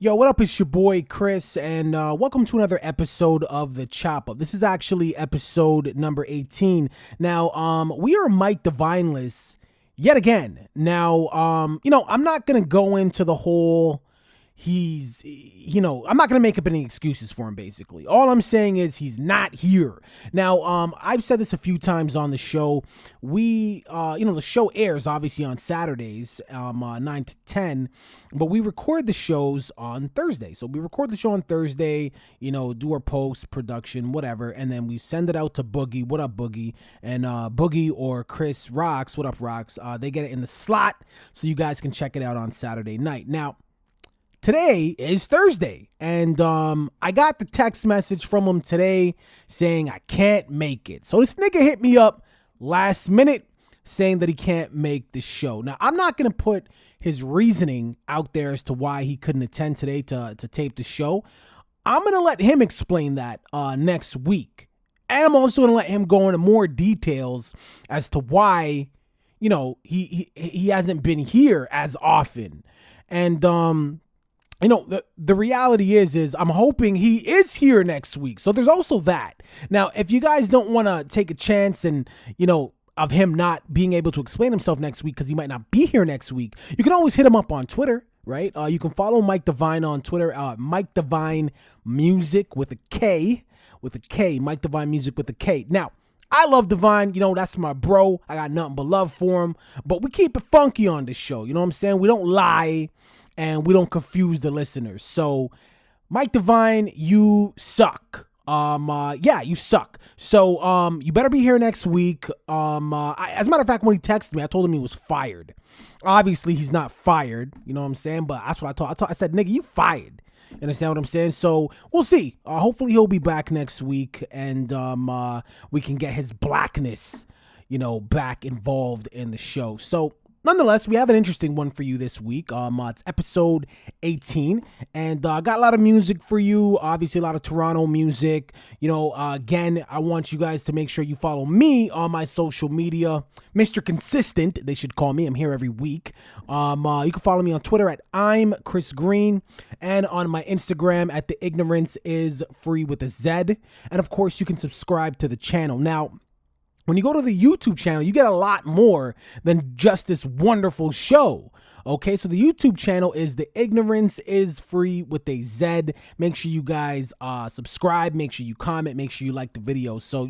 Yo, what up? It's your boy Chris, and welcome to another episode of the Chop Up. This is actually episode number 18. Now, we are Mike Divineless yet again. Now, I'm not gonna go into the whole. I'm not going to make up any excuses for him, basically. All I'm saying is he's not here. Now, I've said this a few times on the show. The show airs obviously on Saturdays, 9 to 10, but we record the shows on Thursday. So we record the show on Thursday, do our post-production, whatever, and then we send it out to Boogie. What up, Boogie? And Boogie or Chris Rocks, what up, Rocks? They get it in the slot so you guys can check it out on Saturday night. Now, today is Thursday, and I got the text message from him today saying I can't make it. So this nigga hit me up last minute saying that he can't make the show. Now, I'm not going to put his reasoning out there as to why he couldn't attend today to tape the show. I'm going to let him explain that next week. And I'm also going to let him go into more details as to why, he hasn't been here as often. And, the reality is I'm hoping he is here next week. So there's also that. Now, if you guys don't want to take a chance and, of him not being able to explain himself next week because he might not be here next week, you can always hit him up on Twitter, right? You can follow Mike Divine on Twitter, Mike Divine Music with a K, Mike Divine Music with a K. Now, I love Divine, that's my bro. I got nothing but love for him, but we keep it funky on this show. You know what I'm saying? We don't lie. And we don't confuse the listeners. So, Mike Divine, you suck. You suck. So, you better be here next week. As a matter of fact, when he texted me, I told him he was fired. Obviously, he's not fired. You know what I'm saying? But that's what I said, nigga, you fired. You understand what I'm saying? So, we'll see. Hopefully, he'll be back next week. And we can get his blackness, back involved in the show. So, nonetheless, we have an interesting one for you this week. It's episode 18, and I got a lot of music for you. Obviously, a lot of Toronto music. Again, I want you guys to make sure you follow me on my social media, Mr. Consistent. They should call me. I'm here every week. You can follow me on Twitter at I'm Chris Green, and on my Instagram at The Ignorance Is Free with a Z. And of course, you can subscribe to the channel. Now, when you go to the YouTube channel, you get a lot more than just this wonderful show. Okay, so the YouTube channel is The Ignorance Is Free with a Z. Make sure you guys subscribe. Make sure you comment. Make sure you like the video. So,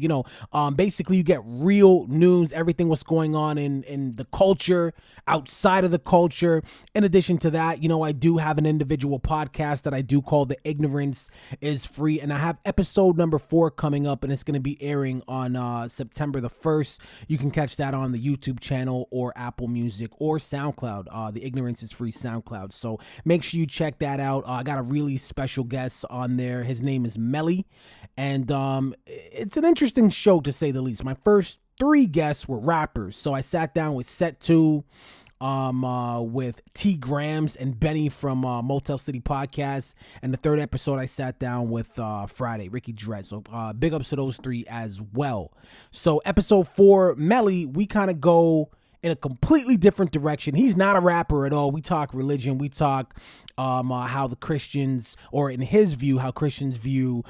basically you get real news, everything what's going on in the culture, outside of the culture. In addition to that, I do have an individual podcast that I do call The Ignorance Is Free. And I have episode number 4 coming up, and it's going to be airing on September the 1st. You can catch that on the YouTube channel or Apple Music or SoundCloud. The Ignorance Is Free SoundCloud. So make sure you check that out. I got a really special guest on there. His name is Melly, and it's an interesting show to say the least. My first 3 guests were rappers. So I sat down with Set 2, with T Grams and Benny from Motel City Podcast, and the 3rd episode I sat down with Friday, Ricky Dredd. So big ups to those 3 as well. So episode 4, Melly, we kind of go in a completely different direction. He's not a rapper at all. We talk religion. We talk how the Christians, or in his view, how Christians view,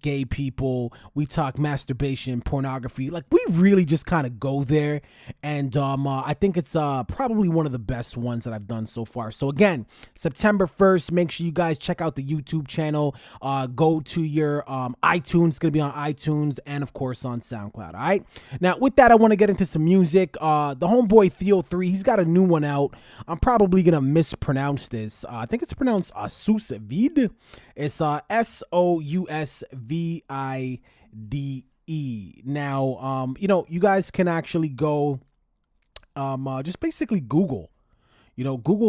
gay people. We talk masturbation, pornography. Like, we really just kind of go there. And I think it's probably one of the best ones that I've done so far. So again, September 1st, make sure you guys check out the YouTube channel. Go to your iTunes. It's going to be on iTunes and, of course, on SoundCloud. All right. Now, with that, I want to get into some music. The homeboy Theo 3, he's got a new one out. I'm probably going to mispronounce this. I think it's pronounced Sousvide. It's Sousvide. Now, you guys can actually go just basically Google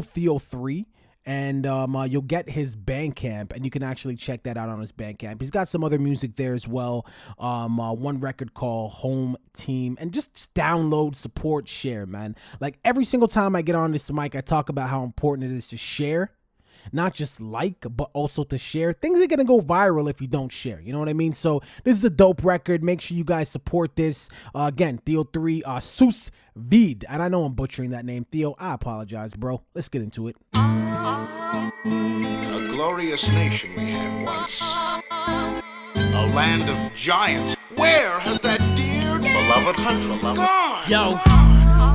Theo 3. And you'll get his Bandcamp, and you can actually check that out on his Bandcamp. He's got some other music there as well. One record called Home Team. And just download, support, share, man. Like, every single time I get on this mic, I talk about how important it is to share. Not just like, but also to share. Things are going to go viral if you don't share. You know what I mean? So this is a dope record. Make sure you guys support this. Again, Theo 3, Sous Vide. And I know I'm butchering that name, Theo. I apologize, bro. Let's get into it. A glorious nation we had once. A land of giants. Where has that dear, beloved country gone? Yo,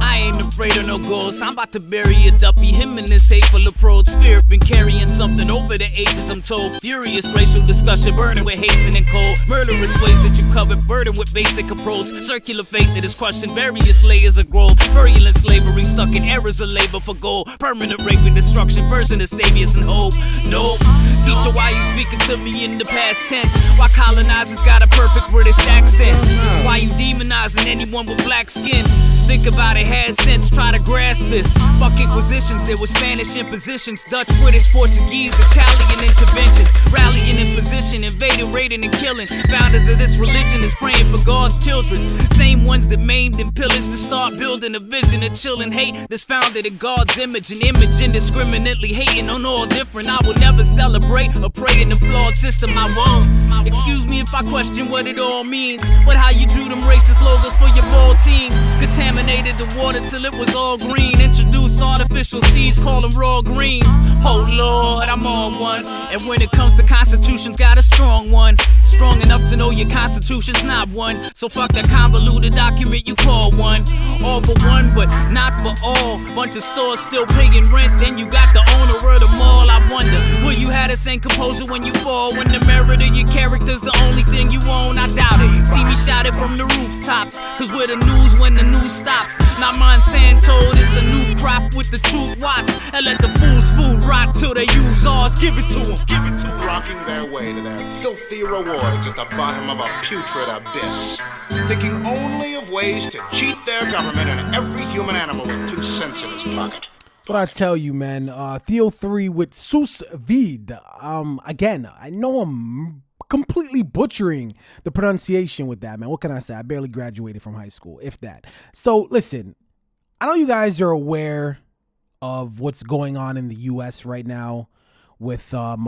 I ain't afraid of no ghosts. I'm about to bury a duppy. Him and this hateful approach. Spirit been carrying something over the ages, I'm told. Furious racial discussion, burning with hasten and cold. Murderous ways that you covered, burdened with basic approach. Circular fate that is crushing various layers of growth. Virulent slavery, stuck in errors of labor for gold. Permanent rape and destruction, version of saviors and hope. Nope. Teacher, why you speaking to me in the past tense? Why colonizers got a perfect British accent? Why you demonizing anyone with black skin? Think about it, had sense, try to grasp this. Fuck inquisitions, there were Spanish impositions, Dutch, British, Portuguese, Italian interventions. Rallying in position, invading, raiding and killing. Founders of this religion is praying for God's children. Same ones that maimed and pillaged to start building a vision of chilling hate that's founded in God's image. An image indiscriminately hating on all different. I will never celebrate or pray in the flawed system, I won't. Excuse me if I question what it all means, but how you drew them racist logos for your ball teams. Contaminated the water till it was all green. Introduced artificial seeds, call them raw greens. Oh Lord, I'm on one. And when it comes to constitutions, got a strong one. Strong enough to know your constitution's not one. So fuck that convoluted document you call one. All for one, but not for all. Bunch of stores still paying rent, then you got the owner of the mall. I wonder, will you have the same composure when you fall? When the merit of your character's the only thing you own? I doubt it. See me shout it from the rooftops, cause we're the news when the news stops. Not Monsanto, this a new crop with the truth watch. And let the fools food rot till they use ours. Give it to them, give it to them. Rocking their way to their filthy rewards at the bottom of a putrid abyss. Thinking only of ways to cheat their government and every human animal with 2 cents in his pocket. What I tell you, man, Theo 3 with Sous Vide. Again, I know I'm completely butchering the pronunciation with that, man. What can I say? I barely graduated from high school, if that. So, listen, I know you guys are aware of what's going on in the U.S. right now with, Trump.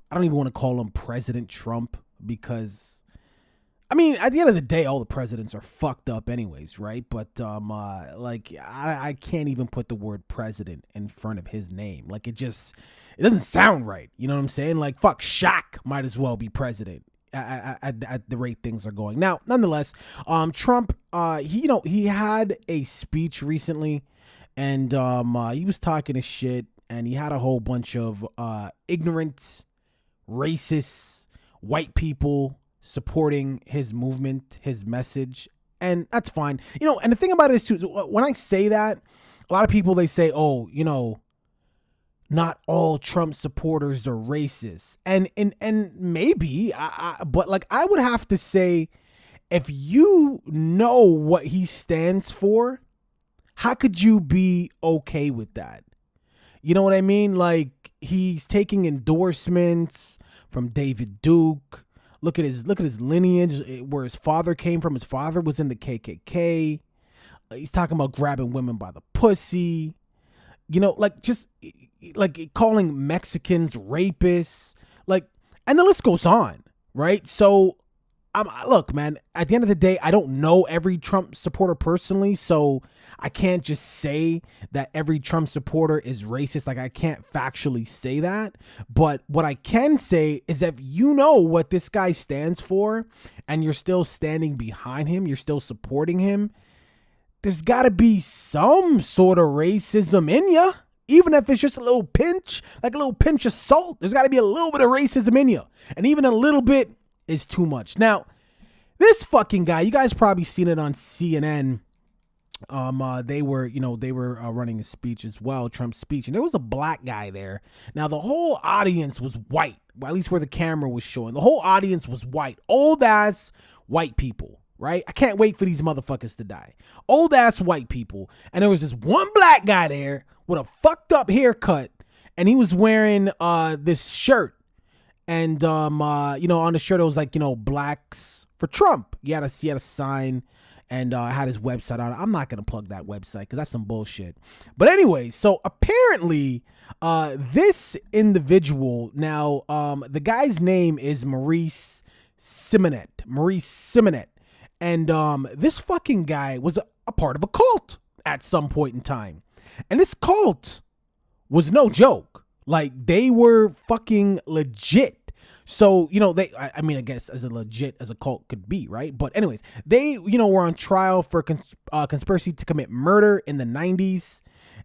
I don't even want to call him President Trump because, I mean, at the end of the day, all the presidents are fucked up anyways, right? But, I can't even put the word president in front of his name. Like, it doesn't sound right. You know what I'm saying? Like, fuck, Shaq might as well be president at the rate things are going. Now, nonetheless, Trump, he had a speech recently, and he was talking his shit, and he had a whole bunch of ignorant, racist, white people supporting his movement, his message, and that's fine. And the thing about it is, too, when I say that, a lot of people, they say, oh, not all Trump supporters are racist. And maybe, but like, I would have to say, if you know what he stands for, how could you be okay with that? You know what I mean? Like, he's taking endorsements from David Duke. Look at his lineage, where his father came from. His father was in the KKK. He's talking about grabbing women by the pussy. Just calling Mexicans rapists, and the list goes on, right? So, look, man, at the end of the day, I don't know every Trump supporter personally, so I can't just say that every Trump supporter is racist. Like, I can't factually say that. But what I can say is, if you know what this guy stands for and you're still standing behind him, you're still supporting him, there's got to be some sort of racism in you. Even if it's just a little pinch, like a little pinch of salt, there's got to be a little bit of racism in you. And even a little bit is too much. Now, this fucking guy, you guys probably seen it on CNN. They were running a speech as well, Trump's speech, and there was a black guy there. Now, the whole audience was white, at least where the camera was showing. The whole audience was white, old ass white people. Right? I can't wait for these motherfuckers to die. Old ass white people. And there was this one black guy there with a fucked up haircut. And he was wearing this shirt. And, on the shirt, it was like, Blacks for Trump. He had a sign, and had his website on it. I'm not going to plug that website because that's some bullshit. But anyway, so apparently this individual, now the guy's name is Maurice Simonet. And this fucking guy was a part of a cult at some point in time. And this cult was no joke. Like, they were fucking legit. So, I mean, I guess as legit as a cult could be, right? But anyways, they, were on trial for conspiracy to commit murder in the 90s.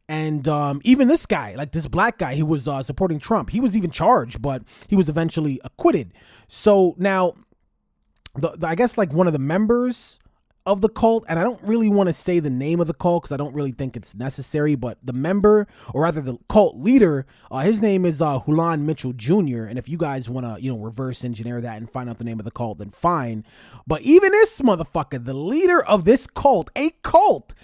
And even this guy, like this black guy, he was supporting Trump. He was even charged, but he was eventually acquitted. So now, I guess like one of the members of the cult, and I don't really want to say the name of the cult because I don't really think it's necessary, but the member, or rather the cult leader, his name is Hulan Mitchell Jr. And if you guys want to, reverse engineer that and find out the name of the cult, then fine. But even this motherfucker, the leader of this cult, a cult,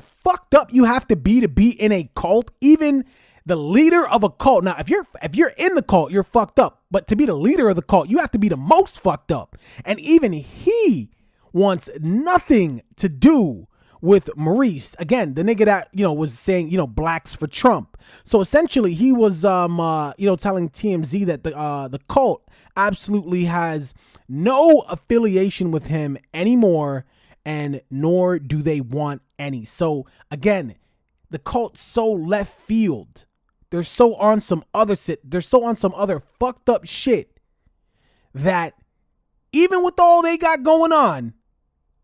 fucked up you have to be in a cult. Even the leader of a cult. Now, if you're in the cult, you're fucked up. But to be the leader of the cult, you have to be the most fucked up. And even he wants nothing to do with Maurice. Again, the nigga that, was saying, blacks for Trump. So essentially he was, telling TMZ that the cult absolutely has no affiliation with him anymore, and nor do they want any. So again, the cult's so left field. They're so on some other fucked up shit that even with all they got going on,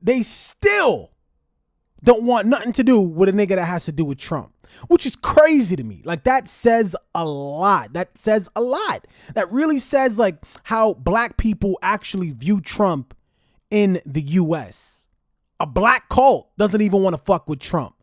they still don't want nothing to do with a nigga that has to do with Trump, which is crazy to me. Like, that says a lot. That really says like how black people actually view Trump in the US. A black cult doesn't even want to fuck with Trump.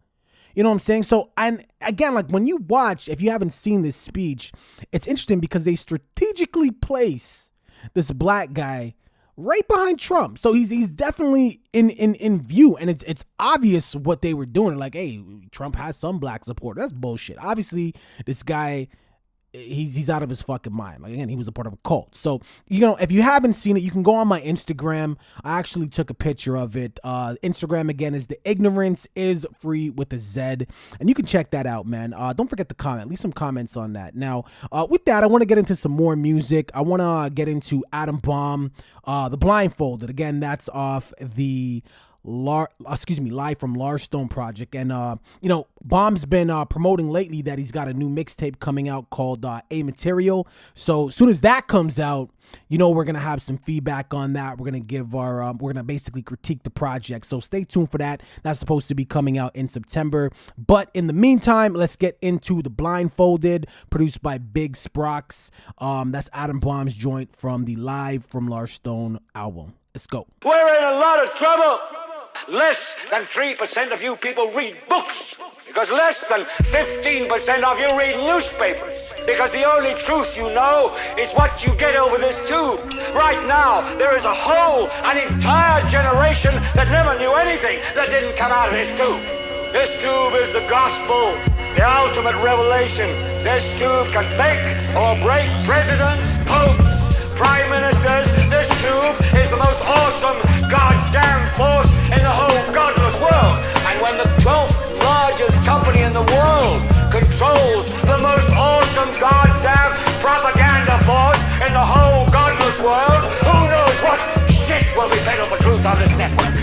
You know what I'm saying? So, and again, like when you watch, if you haven't seen this speech, it's interesting because they strategically place this black guy right behind Trump. So he's definitely in view, and it's obvious what they were doing. Like, hey, Trump has some black support. That's bullshit. Obviously, this guy, he's out of his fucking mind. Like, again, he was a part of a cult. So, if you haven't seen it, you can go on my Instagram. I actually took a picture of it. Instagram, again, is The Ignorance Is Free with a Z. And you can check that out, man. Don't forget to comment. Leave some comments on that. Now, with that, I want to get into some more music. I want to get into Adam Bomb, The Blindfolded. Again, that's off the Live from Lars Stone project. And Bomb's been promoting lately that he's got a new mixtape coming out called A Material. So as soon as that comes out, we're gonna have some feedback on that. We're gonna give our we're gonna basically critique the project. So stay tuned for that. That's supposed to be coming out in September. But in the meantime, let's get into The Blindfolded, produced by Big Sprox. That's Adam Bomb's joint from the Live from Lars Stone album. Let's go. We're in a lot of trouble. Less than 3% of you people read books, because less than 15% of you read newspapers, because the only truth you know is what you get over this tube. Right now, there is an entire generation that never knew anything that didn't come out of this tube. This tube is the gospel, the ultimate revelation. This tube can make or break presidents, popes, prime ministers. This tube is the most awesome goddamn force in the whole godless world. And when the 12th largest company in the world controls the most awesome goddamn propaganda force in the whole godless world, who knows what shit will be fed up the truth on this network.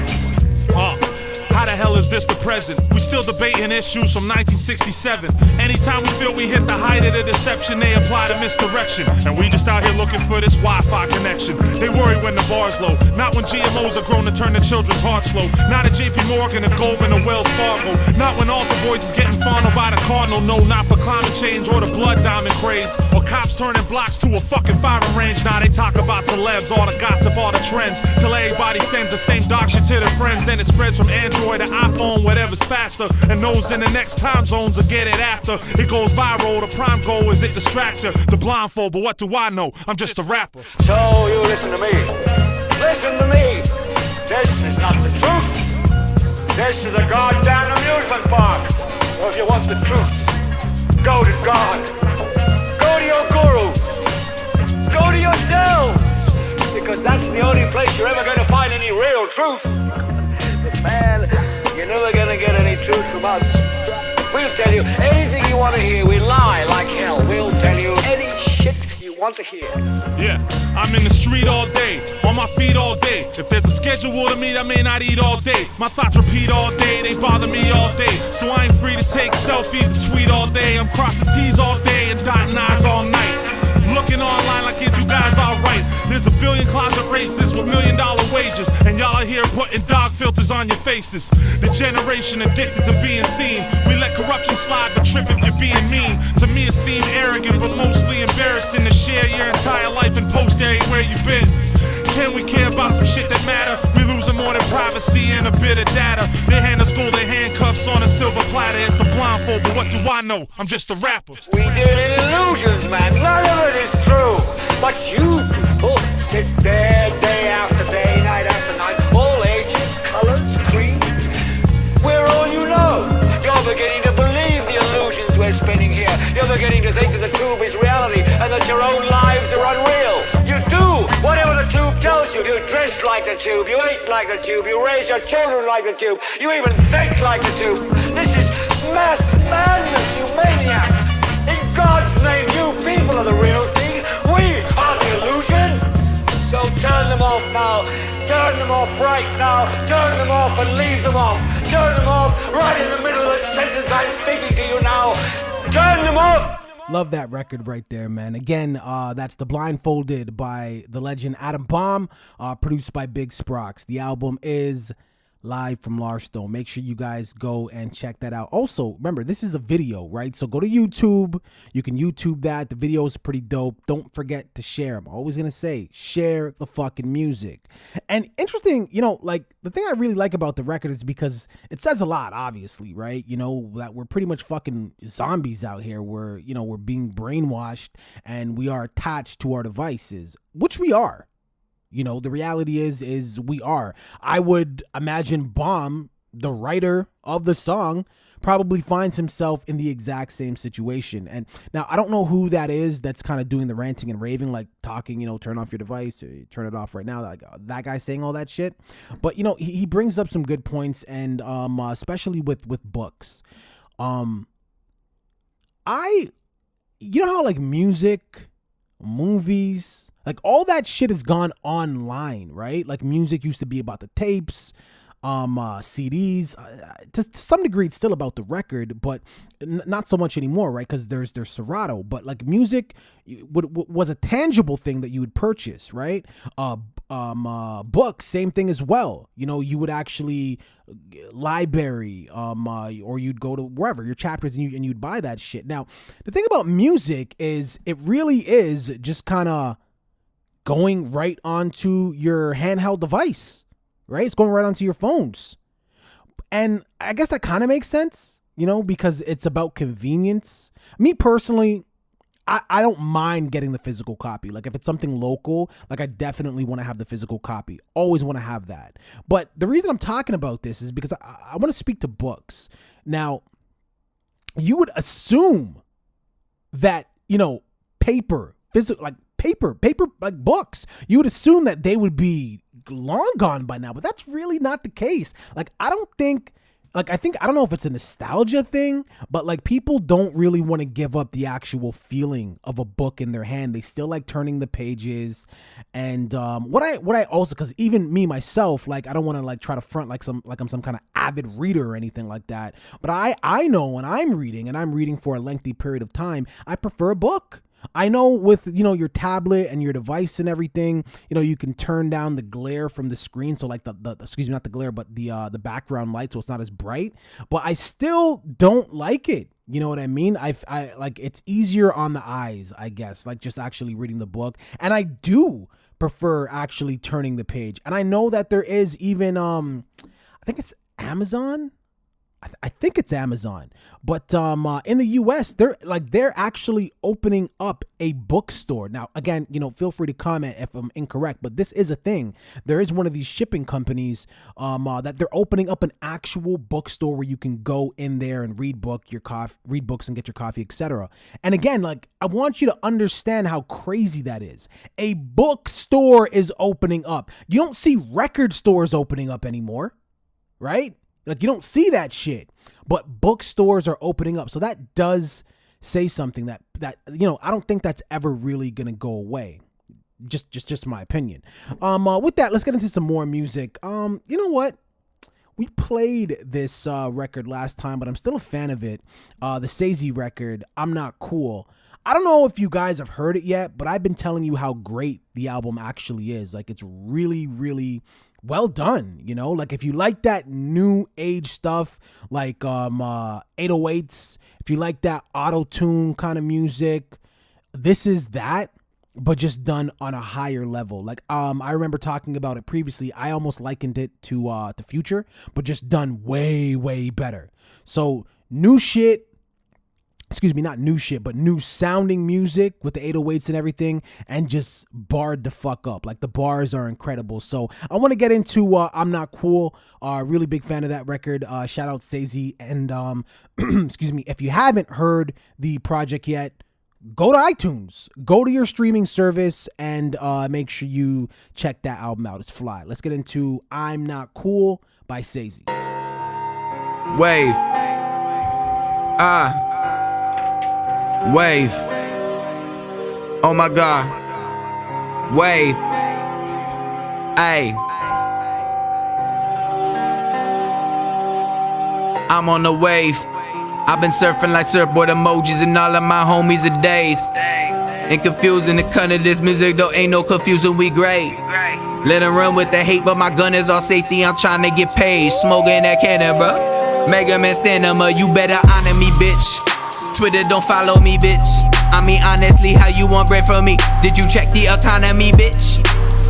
How the hell is this the present? We still debating issues from 1967. Anytime we feel we hit the height of the deception, they apply the misdirection. And we just out here looking for this Wi-Fi connection. They worry when the bar's low, not when GMOs are grown to turn the children's hearts slow. Not at JP Morgan or Goldman or Wells Fargo. Not when Alta Boys is getting fondled by the Cardinal. No, not for climate change or the blood diamond craze. Or cops turning blocks to a fucking firing range. Now they talk about celebs, all the gossip, all the trends. Till everybody sends the same doctrine to their friends. Then it spreads from Android to iPhone, whatever's faster. And those in the next time zones will get it after. It goes viral, the prime goal is it distracts you. The blindfold, but what do I know? I'm just a rapper. So you listen to me. Listen to me. This is not the truth. This is a goddamn amusement park. So if you want the truth, go to God. Go to your guru. Go to yourself. Because that's the only place you're ever going to find any real truth. But man, you're never gonna get any truth from us. We'll tell you anything you want to hear. We lie like hell. We'll tell you any shit you want. want to hear. Yeah, I'm in the street all day, on my feet all day. If there's a schedule to meet, I may not eat all day. My thoughts repeat all day, they bother me all day. So I ain't free to take selfies and tweet all day. I'm crossing T's all day and dotting I's all night. Looking online like, is you guys alright? There's a billion closet racists with $1 million wages, and y'all are here putting dog filters on your faces. The generation addicted to being seen. We let corruption slide but trip if you're being mean. To me it seemed arrogant but mostly embarrassing to share your entire life and post everywhere you've been. Can we care about some shit that matter? We losing more than privacy and a bit of data. They hand us golden handcuffs on a silver platter. It's a blindfold, but what do I know? I'm just a rapper. We deal in illusions, man. None of it is true. But you people sit there day after day, night after night, all ages, colors, creeds. We're all you know. You're beginning to believe the illusions we're spinning here. You're beginning to think that the tube is reality and that your own lives are unreal. You do whatever the tube tells you. You dress like the tube, you eat like the tube, you raise your children like the tube, you even think like the tube. This is mass madness, you maniacs. In God's name, you people are the real thing. We are the illusion. So turn them off now. Turn them off right now. Turn them off and leave them off. Turn them off right in the middle of the sentence I'm speaking to you now. Turn them off. Love that record right there, man. Again, that's The Blindfolded by the legend Adam Bomb, produced by Big Sprox. The album is live from Larstone. Make sure you guys go and check that out. Also, remember, this is a video, right? So go to YouTube. You can YouTube that. The video is pretty dope. Don't forget to share. I'm always going to say, share the fucking music. And interesting, you know, like the thing I really like about the record is because it says a lot, obviously, right? You know, that we're pretty much fucking zombies out here. We're, you know, we're being brainwashed and we are attached to our devices, which we are. You know, the reality is we are. I would imagine Bomb, the writer of the song, probably finds himself in the exact same situation. And now I don't know who that is that's kind of doing the ranting and raving, like talking, you know, turn off your device or turn it off right now. Like that guy saying all that shit. But, you know, he brings up some good points, and especially with books. You know how like music, movies, like all that shit has gone online, right? Like music used to be about the tapes, CDs. To some degree, it's still about the record, but not so much anymore, right? Because there's Serato. But like music was a tangible thing that you would purchase, right? Books, same thing as well. You know, you would actually library, or you'd go to wherever your chapters and you'd buy that shit. Now, the thing about music is it really is just kind of going right onto your handheld device, right? It's going right onto your phones. And I guess that kind of makes sense, you know, because it's about convenience. Me personally, I don't mind getting the physical copy. Like if it's something local, like I definitely want to have the physical copy. Always want to have that. But the reason I'm talking about this is because I want to speak to books. Now, you would assume that, you know, paper, like books, you would assume that they would be long gone by now, but that's really not the case. Like, I don't know if it's a nostalgia thing, but like people don't really want to give up the actual feeling of a book in their hand. They still like turning the pages. And what I also, because even me myself, like I don't want to like try to front like I'm some kind of avid reader or anything like that. But I know when I'm reading and I'm reading for a lengthy period of time, I prefer a book. I know with, you know, your tablet and your device and everything, you know, you can turn down the glare from the screen. So like the excuse me, not the glare, but the background light. So it's not as bright, but I still don't like it. You know what I mean? I like it's easier on the eyes, I guess, like just actually reading the book. And I do prefer actually turning the page. And I know that there is even, I think it's Amazon. I think it's Amazon, but in the US, they're actually opening up a bookstore. Now, again, you know, feel free to comment if I'm incorrect, but this is a thing. There is one of these shipping companies that they're opening up an actual bookstore where you can go in there and read books and get your coffee, etc. And again, like I want you to understand how crazy that is. A bookstore is opening up. You don't see record stores opening up anymore, right? Like you don't see that shit, but bookstores are opening up. So that does say something that you know, I don't think that's ever really gonna go away. Just my opinion. With that, let's get into some more music. You know what? We played this record last time, but I'm still a fan of it. The SayZ record, I'm Not Cool. I don't know if you guys have heard it yet, but I've been telling you how great the album actually is. Like, it's really, really well done, you know? Like, if you like that new age stuff, like 808s, if you like that auto-tune kind of music, this is that, but just done on a higher level. Like, I remember talking about it previously. I almost likened it to Future, but just done way, way better. So new shit. Excuse me, not new shit, but new sounding music with the 808s and everything, and just barred the fuck up. Like, the bars are incredible. So I want to get into I'm Not Cool. Really big fan of that record. Shout out SayZ. And excuse me, if you haven't heard the project yet, go to iTunes, go to your streaming service, and make sure you check that album out. It's fly. Let's get into I'm Not Cool by SayZ. Wave. Wave. Oh my God. Wave. Ayy. I'm on the wave. I've been surfing like surfboard emojis and all of my homies are days. And confusing the cut of this music, though ain't no confusion, we great. Let 'em run with the hate, but my gun is all safety, I'm trying to get paid. Smoking that cannon, bro. Mega Man stand up, you better honor me, bitch. Twitter don't follow me, bitch. I mean, honestly, how you want bread from me? Did you check the economy, bitch?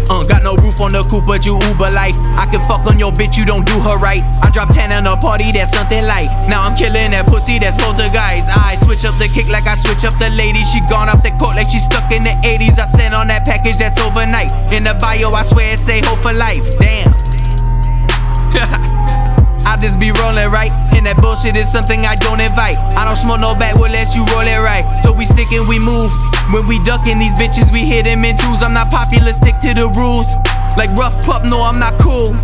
Got no roof on the coupe, but you Uber life. I can fuck on your bitch, you don't do her right. I drop 10 on a party, that's something light. Now I'm killing that pussy, that's poltergeist. I switch up the kick like I switch up the lady. She gone off the court like she stuck in the 80s. I sent on that package, that's overnight. In the bio, I swear it say hope for life. Damn. I just be rolling right, and that bullshit is something I don't invite. I don't smoke no backwood unless you roll it right. So we stick and we move. When we ducking these bitches, we hit them in twos. I'm not popular, stick to the rules. Like rough pup, no, I'm not cool.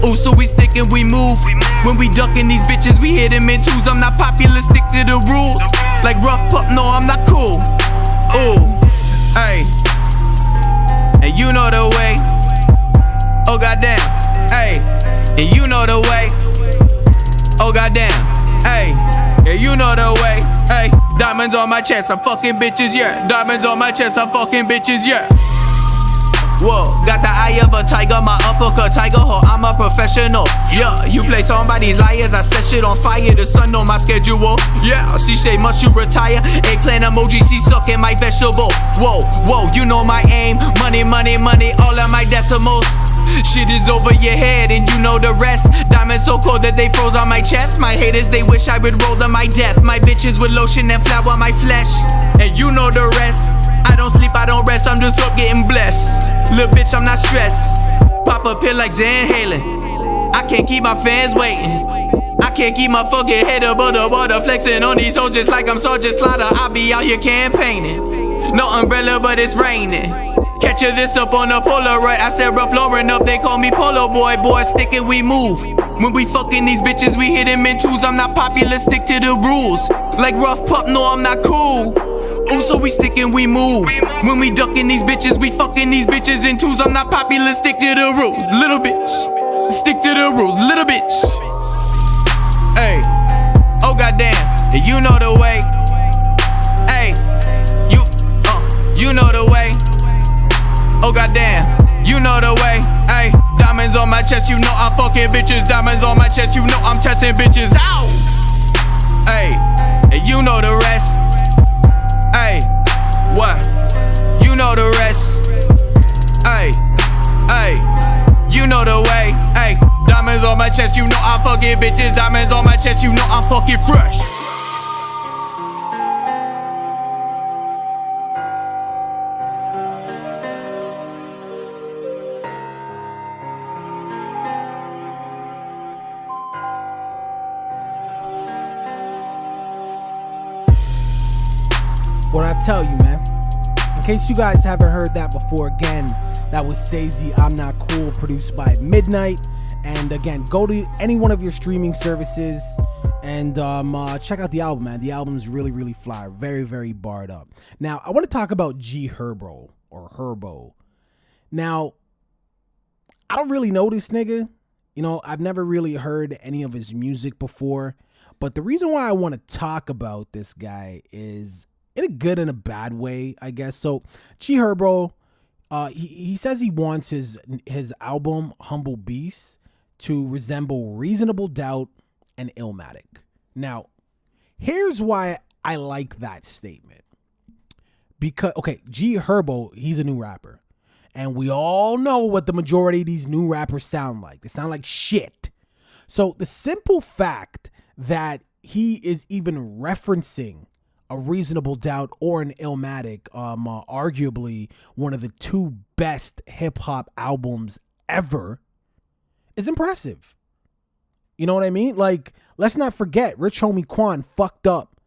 Ooh, so we stick and we move. When we ducking these bitches, we hit them in twos. I'm not popular, stick to the rules. Like rough pup, no, I'm not cool. Ooh, ayy. And you know the way. Oh goddamn, ayy. And you know the way. Oh goddamn, ayy, yeah, you know the way, ayy. Diamonds on my chest, I'm fucking bitches, yeah. Diamonds on my chest, I'm fucking bitches, yeah. Whoa, got the eye of a tiger, my uppercut tiger, ho, I'm a professional. Yeah, you play somebody's liars, I set shit on fire, the sun on my schedule. Yeah, she say, must you retire? Eggplant emoji, she sucking my vegetable. Whoa, whoa, you know my aim, money, money, money, all of my decimals. Shit is over your head and you know the rest. Diamonds so cold that they froze on my chest. My haters, they wish I would roll to my death. My bitches with lotion and flour on my flesh. And you know the rest. I don't sleep, I don't rest, I'm just up getting blessed. Little bitch, I'm not stressed. Pop a pill like Van Halen. I can't keep my fans waiting. I can't keep my fucking head above the water, flexing on these hoes just like I'm Sergeant Slaughter. I be out here campaigning. No umbrella, but it's raining. Catch you this up on a Polaroid. I said Ralph Lauren up, they call me Polo Boy. Boy, stick it, we move. When we fucking these bitches, we hit them in twos. I'm not popular, stick to the rules. Like rough pup, no, I'm not cool. Ooh, so we stick and we move. When we ducking these bitches, we fucking these bitches in twos. I'm not popular, stick to the rules. Little bitch, stick to the rules, little bitch. Hey, oh goddamn, you know the way. Hey, you know the way. Oh goddamn, you know the way, ayy. Diamonds on my chest, you know I'm fucking bitches. Diamonds on my chest, you know I'm testing bitches. Ow! Ayy, and you know the rest. Ayy, what? You know the rest. Ayy, ayy, you know the way, ayy. Diamonds on my chest, you know I'm fucking bitches. Diamonds on my chest, you know I'm fucking fresh. What I tell you, man, in case you guys haven't heard that before, again, that was SayZ, I'm Not Cool, produced by Midnight. And again, go to any one of your streaming services And check out the album, man. The album's really, really fly. Very, very barred up. Now, I want to talk about G Herbo or Herbo. Now, I don't really know this nigga. You know, I've never really heard any of his music before. But the reason why I want to talk about this guy is in a good and a bad way, I guess. So, G Herbo, he says he wants his album, Humble Beast, to resemble Reasonable Doubt and Illmatic. Now, here's why I like that statement. Because, okay, G Herbo, he's a new rapper. And we all know what the majority of these new rappers sound like. They sound like shit. So the simple fact that he is even referencing a Reasonable Doubt or an Illmatic, arguably one of the two best hip-hop albums ever, is impressive. You know what I mean? Like, let's not forget, Rich Homie Quan fucked up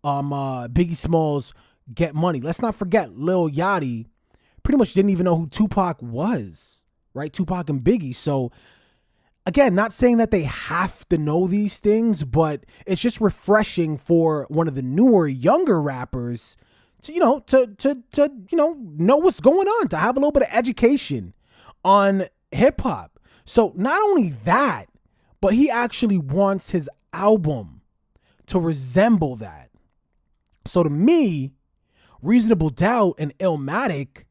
Biggie Smalls' Get Money. Let's not forget, Lil Yachty pretty much didn't even know who Tupac was, right? Tupac and Biggie. So, again, not saying that they have to know these things, but it's just refreshing for one of the newer, younger rappers to, know what's going on, to have a little bit of education on hip hop. So, not only that, but he actually wants his album to resemble that. So to me, Reasonable Doubt and Illmatic,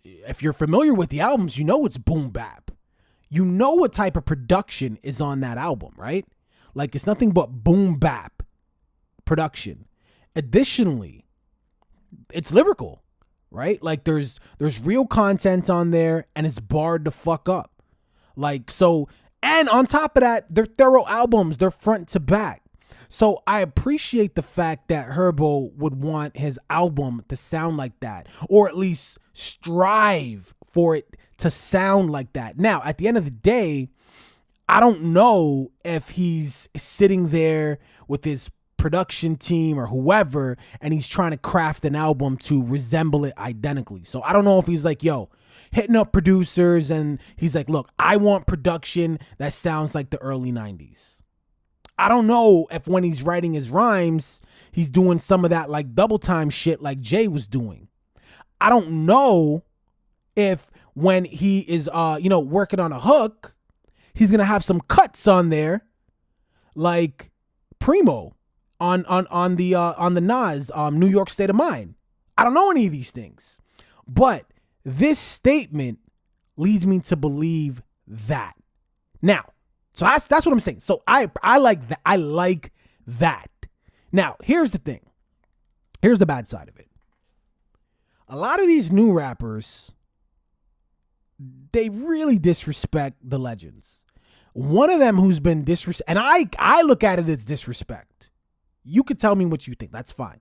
if you're familiar with the albums, you know it's boom bap. You know what type of production is on that album, right? Like, it's nothing but boom bap production. Additionally, it's lyrical, right? Like, there's real content on there, and it's barred the fuck up. Like, so... And on top of that, they're thorough albums. They're front to back. So I appreciate the fact that Herbo would want his album to sound like that, or at least strive for it to sound like that. Now, at the end of the day, I don't know if he's sitting there with his production team or whoever, and he's trying to craft an album to resemble it identically. So I don't know if he's like, yo, hitting up producers and he's like, look, I want production that sounds like the early 90s. I don't know if when he's writing his rhymes, he's doing some of that like double time shit like Jay was doing. I don't know if when he is, working on a hook, he's going to have some cuts on there like Primo on the Nas, New York State of Mind. I don't know any of these things, but this statement leads me to believe that. Now, so that's what I'm saying. So I like that. I like that. Now, here's the thing. Here's the bad side of it. A lot of these new rappers, they really disrespect the legends. One of them who's been and I look at it as disrespect. You could tell me what you think. That's fine.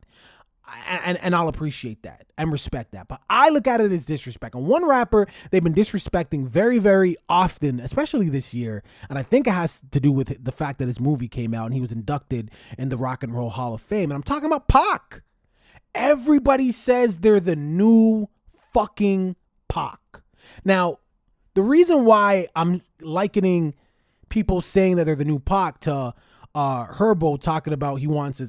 And I'll appreciate that and respect that. But I look at it as disrespect. And one rapper they've been disrespecting very, very often, especially this year, and I think it has to do with the fact that his movie came out and he was inducted in the Rock and Roll Hall of Fame. And I'm talking about Pac. Everybody says they're the new fucking Pac. Now, the reason why I'm likening people saying that they're the new Pac to Herbo talking about he wants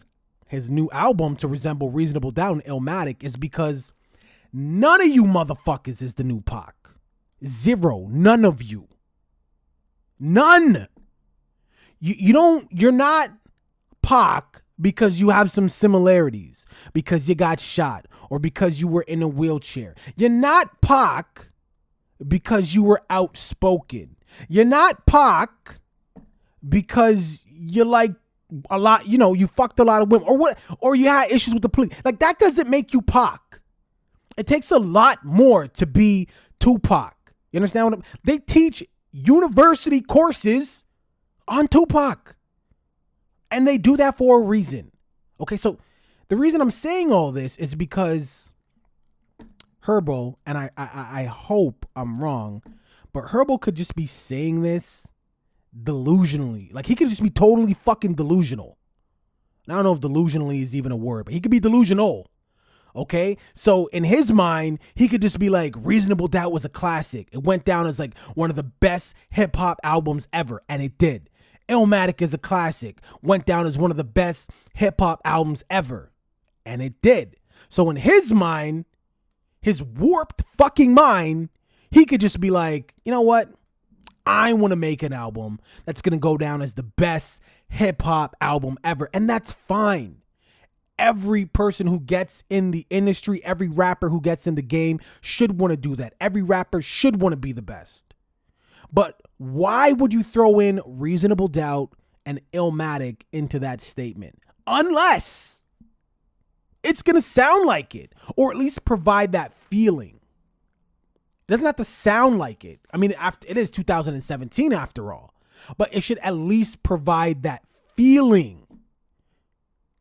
his new album to resemble Reasonable Doubt and Illmatic is because none of you motherfuckers is the new Pac. Zero. None of you. None. You're not Pac because you have some similarities, because you got shot, or because you were in a wheelchair. You're not Pac because you were outspoken. You're not Pac because you like a lot, you fucked a lot of women or you had issues with the police. Like, that doesn't make you Pac. It takes a lot more to be Tupac. You understand they teach university courses on Tupac. And they do that for a reason. Okay, so the reason I'm saying all this is because Herbo, and I hope I'm wrong, but Herbo could just be saying this delusionally. Like, he could just be totally fucking delusional. I don't know if delusionally is even a word, but he could be delusional. Okay? So in his mind, he could just be like, Reasonable Doubt was a classic. It went down as like one of the best hip hop albums ever. And it did. Illmatic is a classic, went down as one of the best hip-hop albums ever. And it did. So in his mind, his warped fucking mind, he could just be like, you know what? I want to make an album that's going to go down as the best hip-hop album ever. And that's fine. Every person who gets in the industry, every rapper who gets in the game should want to do that. Every rapper should want to be the best. But why would you throw in Reasonable Doubt and Illmatic into that statement? Unless it's going to sound like it, or at least provide that feeling. It doesn't have to sound like it. I mean, it is 2017 after all, but it should at least provide that feeling.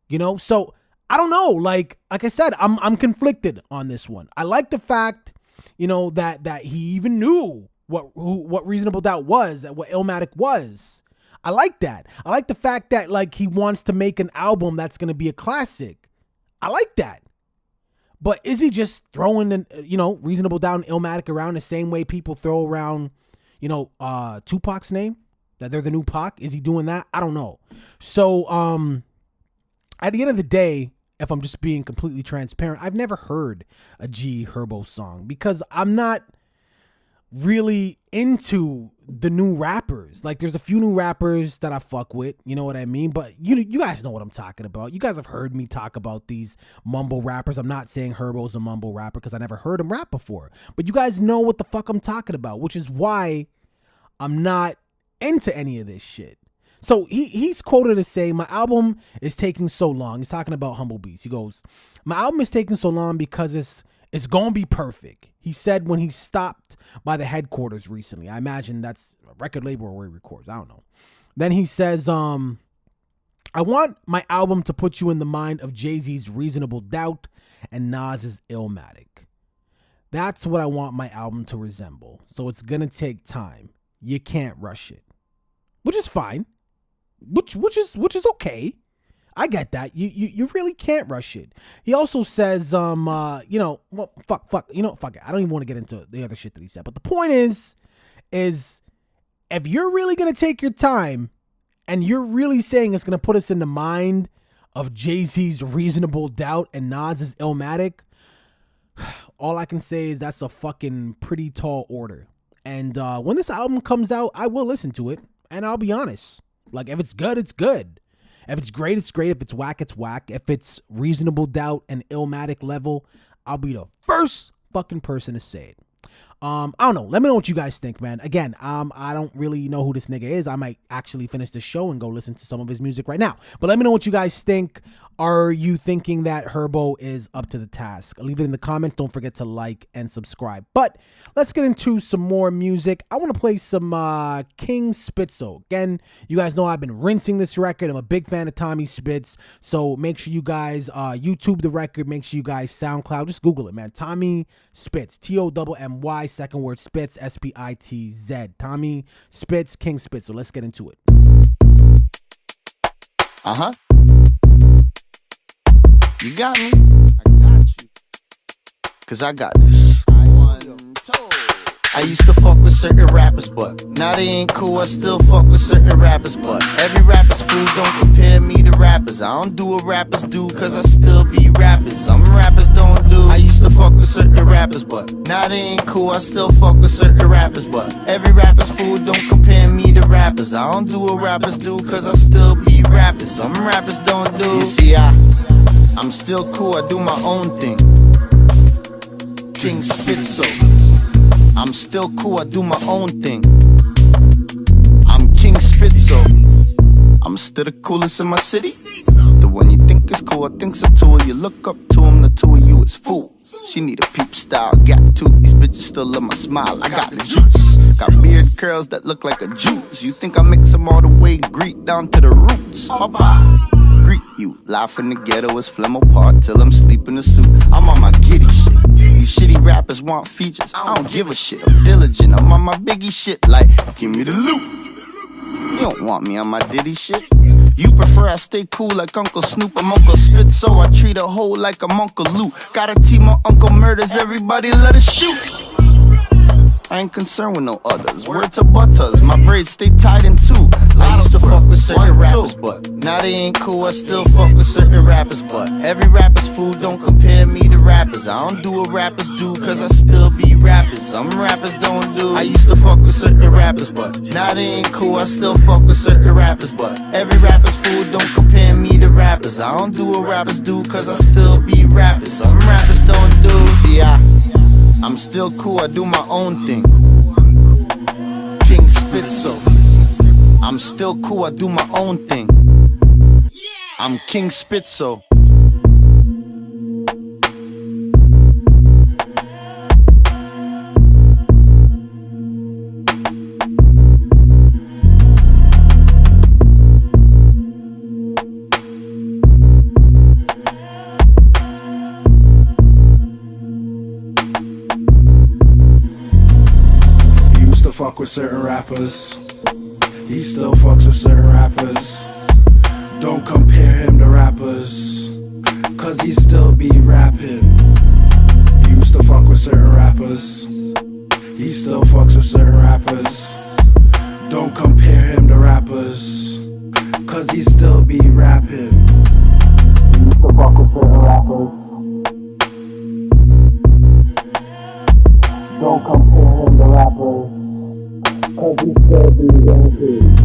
You know, so I don't know. Like I said, I'm conflicted on this one. I like the fact, you know, that he even knew what Reasonable Doubt was, what Illmatic was. I like that. I like the fact that like he wants to make an album that's going to be a classic. I like that. But is he just throwing, you know, Reasonable Doubt and Illmatic around the same way people throw around, you know, Tupac's name? That they're the new Pac? Is he doing that? I don't know. So, at the end of the day, if I'm just being completely transparent, I've never heard a G Herbo song because I'm not really into the new rappers. Like, there's a few new rappers that I fuck with, you know what I mean? But you guys know what I'm talking about. You guys have heard me talk about these mumble rappers. I'm not saying Herbo's a mumble rapper because I never heard him rap before. But you guys know what the fuck I'm talking about, which is why I'm not into any of this shit. So he's quoted as saying, my album is taking so long. He's talking about Humble Beats. He goes, my album is taking so long because it's going to be perfect. He said when he stopped by the headquarters recently. I imagine that's a record label where he records. I don't know. Then he says, I want my album to put you in the mind of Jay-Z's Reasonable Doubt and Nas's Illmatic. That's what I want my album to resemble. So it's going to take time. You can't rush it. Which is fine. Which is okay. I get that. You really can't rush it. He also says, you know, well, fuck it. I don't even want to get into the other shit that he said. But the point is if you're really gonna take your time and you're really saying it's gonna put us in the mind of Jay-Z's Reasonable Doubt and Nas's Illmatic, all I can say is that's a fucking pretty tall order. And when this album comes out, I will listen to it. And I'll be honest. Like, if it's good, it's good. If it's great, it's great. If it's whack, it's whack. If it's Reasonable Doubt and Illmatic level, I'll be the first fucking person to say it. I don't know. Let me know what you guys think, man. Again, I don't really know who this nigga is. I might actually finish the show and go listen to some of his music right now. But let me know what you guys think. Are you thinking that Herbo is up to the task? Leave it in the comments. Don't forget to like and subscribe. But let's get into some more music. I want to play some King Spitzo. Again, you guys know I've been rinsing this record. I'm a big fan of Tommy Spitz. So make sure you guys YouTube the record. Make sure you guys SoundCloud. Just Google it, man. Tommy Spitz. Tommy, second word Spitz, Spitz. Tommy Spitz, King Spitz. So let's get into it. Uh-huh. You got me. I got you. Cause I got this. I used to fuck with certain rappers, but now they ain't cool. I still fuck with certain rappers, but every rapper's fool. Don't compare me to rappers. I don't do what rappers do, cause I still be rapping. Some rappers don't do. I used to fuck with certain rappers, but now they ain't cool. I still fuck with certain rappers, but every rapper's fool. Don't compare me to rappers. I don't do what rappers do, cause I still be rapping. Some rappers don't do. You see, I'm still cool. I do my own thing. King Spitzo. I'm still cool, I do my own thing. I'm King Spitzo. I'm still the coolest in my city. The one you think is cool, I think so too. You look up to him, the two of you is fools. She need a peep style, got two. These bitches still love my smile, I got the juice. Got beard curls that look like a juice. You think I mix them all the way, Greek down to the roots. Greet you, live from the ghetto is Flemo Park till I'm sleep in the suit. I'm on my giddy shit. These shitty rappers want features, I don't give a shit. I'm diligent, I'm on my Biggie shit. Like, give me the loot. You don't want me on my Diddy shit. You prefer I stay cool like Uncle Snoop. I'm Uncle Spitzo, I treat a hoe like I'm Uncle Lou. Got a team of Uncle Murders, everybody let us shoot. I ain't concerned with no others. Word to butters, my braids stay tied in two. I used to fuck with certain rappers, but now they ain't cool. I still fuck with certain rappers, but every rapper's fool. Don't compare me to rappers. I don't do what rappers do, cause I still be rappers. Some rappers don't do. I used to fuck with certain rappers, but now they ain't cool. I still fuck with certain rappers, but every rapper's fool. Don't compare me to rappers. I don't do what rappers do, cause I still be rappers. Some rappers don't do. See, I'm still cool. I do my own thing. King Spitzo. I'm still cool, I do my own thing. I'm King Spitzo. Used to fuck with certain rappers. He still fucks with certain rappers. Don't compare him to rappers, cause he still be rapping. He used to fuck with certain rappers. He still fucks with certain rappers. Don't compare him to rappers, cause he still be rapping. He used to fuck with certain rappers. Don't compare him to rappers, cause he still be rapping.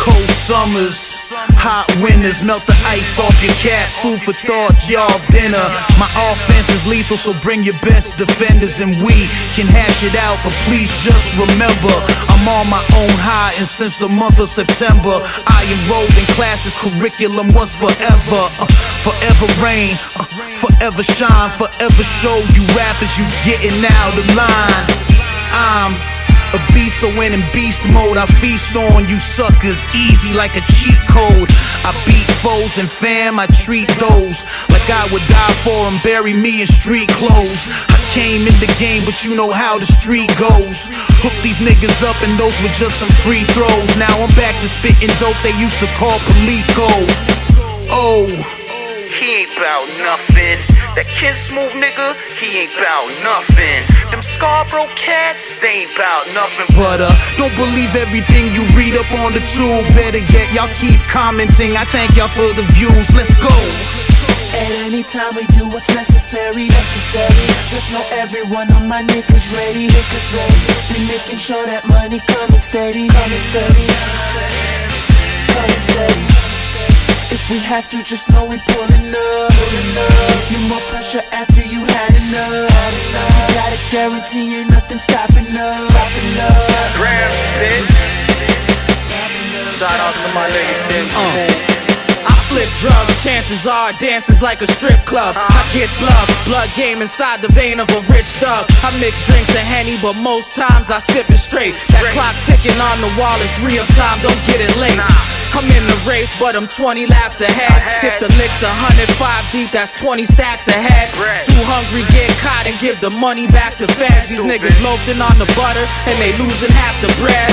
Cold summers, hot winters, melt the ice off your cap. Food for thought, y'all dinner. My offense is lethal, so bring your best defenders and we can hash it out. But please just remember, I'm on my own high, and since the month of September, I enrolled in classes, curriculum was forever. Forever rain, forever shine, forever show you rappers you getting out of line. I'm a beast, so when in beast mode, I feast on you suckers, easy like a cheat code. I beat foes and fam, I treat those like I would die for them, bury me in street clothes. I came in the game, but you know how the street goes. Hook these niggas up and those were just some free throws. Now I'm back to spitting dope they used to call Palico. Oh, he ain't bout nothing. That Kid Smooth nigga, he ain't bout nothing. Them Scarborough cats, they ain't bout nothing. But don't believe everything you read up on the tube. Better yet, y'all keep commenting. I thank y'all for the views. Let's go. At any time we do what's necessary. Just know everyone on my niggas ready. We making sure that money coming steady. If we have to, just know we pulling up. Give you more pressure after you had enough. Got a guarantee, ain't nothing stopping us. Grab it. Shout out to my nigga I flip drugs, chances are dances like a strip club. I get love, blood game inside the vein of a rich thug. I mix drinks and Henny, but most times I sip it straight. That clock ticking on the wall is real time, don't get it late. I'm in the race, but I'm 20 laps ahead. If the lick's 105 deep, that's 20 stacks ahead. Too hungry, get caught and give the money back to feds. These niggas loafing on the butter and they losing half the bread.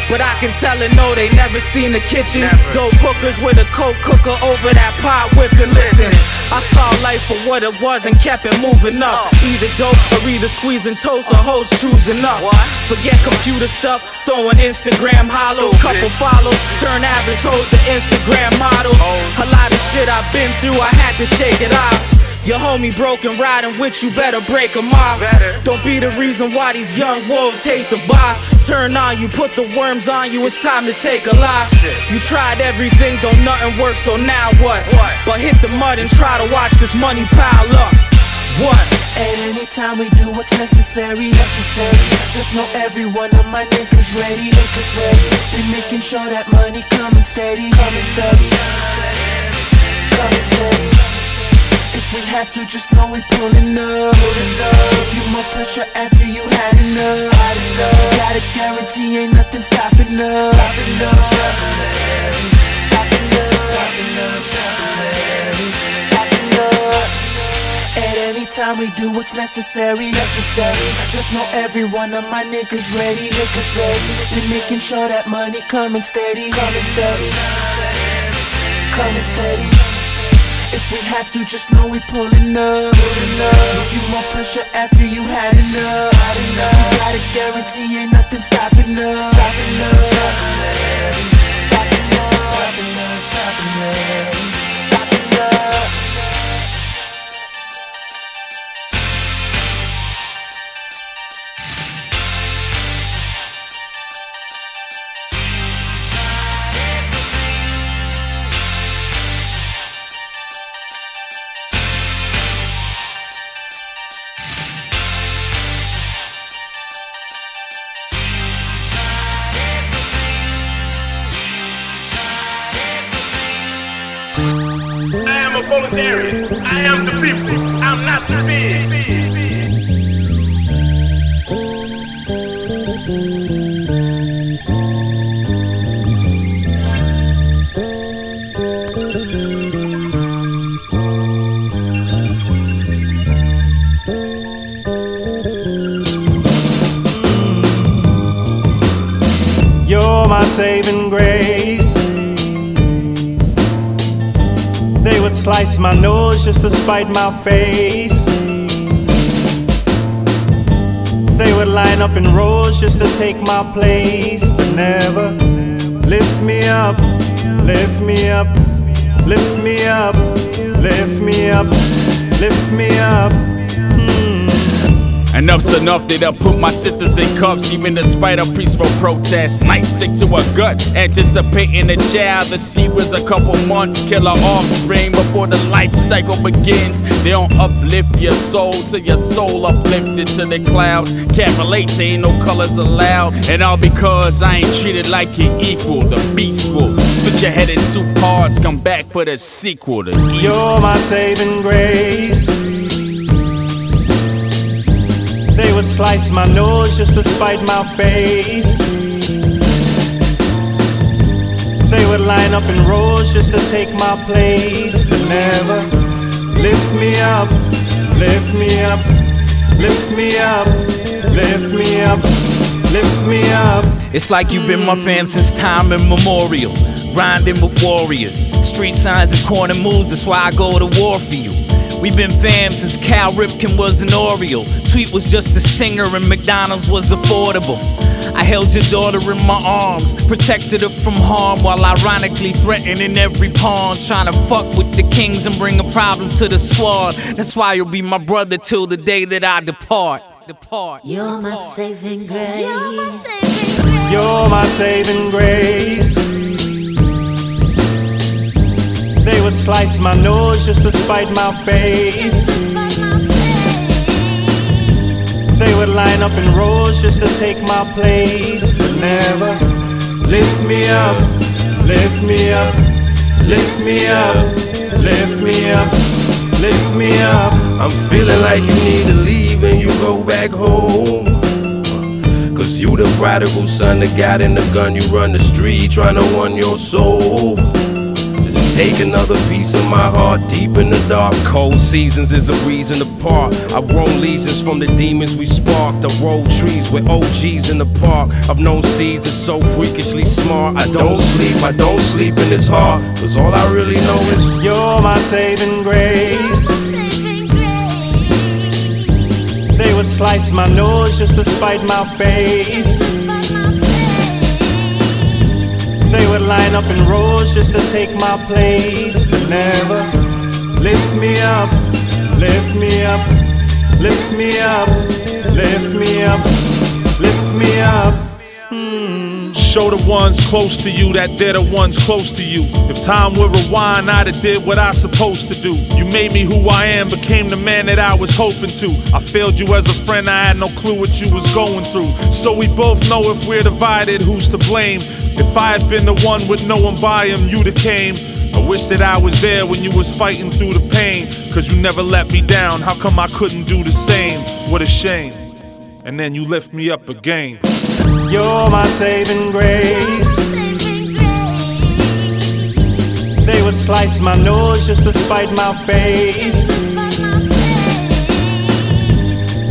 But I can tell it, no, they never seen the kitchen. Dope hookers with a coke cooker over that pot whipping. Listen, I saw life for what it was and kept it moving up. Either dope or either squeezing toast or hoes choosing up. Forget computer stuff, throwing Instagram hollows. Couple follows, turn average hoes to Instagram models. A lot of shit I've been through, I had to shake it off. Your homie broken riding with you, better break him off. Don't be the reason why these young wolves hate the boss. Turn on you, put the worms on you, it's time to take a loss. You tried everything, don't nothing work, so now what? But hit the mud and try to watch this money pile up. What? At any time we do what's necessary. Just know everyone of my niggas ready. We making sure that money coming steady. If we have to, just know we pulling up. Give you more pressure after you had enough. Got a guarantee, ain't nothing stopping us. anytime we do what's necessary. Just know every one of my niggas ready. We making sure that money coming steady. Coming steady. If we have to, just know we pulling up. Give you more pressure after you had enough. We got a guarantee, ain't nothing stopping us. I am a proletariat. I am the people. I'm not the big. You're my saving grace. They would slice my nose just to spite my face. They would line up in rows just to take my place, but never lift me up, lift me up, lift me up, lift me up, lift me up. Enough's enough, they done put my sisters in cuffs, even despite a peaceful protest. Might stick to a gut, anticipating a child. The seed was a couple months, kill her offspring before the life cycle begins. They don't uplift your soul till your soul uplifted to the clouds. Can't relate to ain't no colors allowed. And all because I ain't treated like your equal. The beast will split your head in two parts, come back for the sequel. You're my saving grace. They would slice my nose just to spite my face. They would line up in rows just to take my place, but never lift me up, lift me up, lift me up, lift me up, lift me up. It's like you've been my fam since time immemorial. Grinding with warriors, street signs and corner moves, that's why I go to war for you. We've been fam since Cal Ripken was an Oriole. Tweet was just a singer and McDonald's was affordable. I held your daughter in my arms, protected her from harm, while ironically threatening every pawn, trying to fuck with the kings and bring a problem to the squad. That's why you'll be my brother till the day that I depart. You're my saving grace. You're my saving grace. They would slice my nose just to spite my face. They would line up in rows just to take my place, but never lift me up, lift me up, lift me up, lift me up, lift me up. I'm feeling like you need to leave and you go back home. Cause you the prodigal son that got in the gun, you run the street trying to win your soul. Take another piece of my heart deep in the dark. Cold seasons is a reason to part. I've grown legions from the demons we sparked. I roll trees with OGs in the park. I've known seeds that's so freakishly smart. I don't sleep in this heart. Cause all I really know is you're my saving grace. They would slice my nose just to spite my face. They would line up in rows just to take my place, but never lift me up, lift me up, lift me up, lift me up, lift me up. Show the ones close to you that they're the ones close to you. If time would rewind, I'd have did what I supposed to do. You made me who I am, became the man that I was hoping to. I failed you as a friend, I had no clue what you was going through. So we both know if we're divided, who's to blame? If I had been the one with no one by him, you'd have came. I wish that I was there when you was fighting through the pain. Cause you never let me down, how come I couldn't do the same? What a shame. And then you lift me up again. You're my saving grace. They would slice my nose just to spite my face.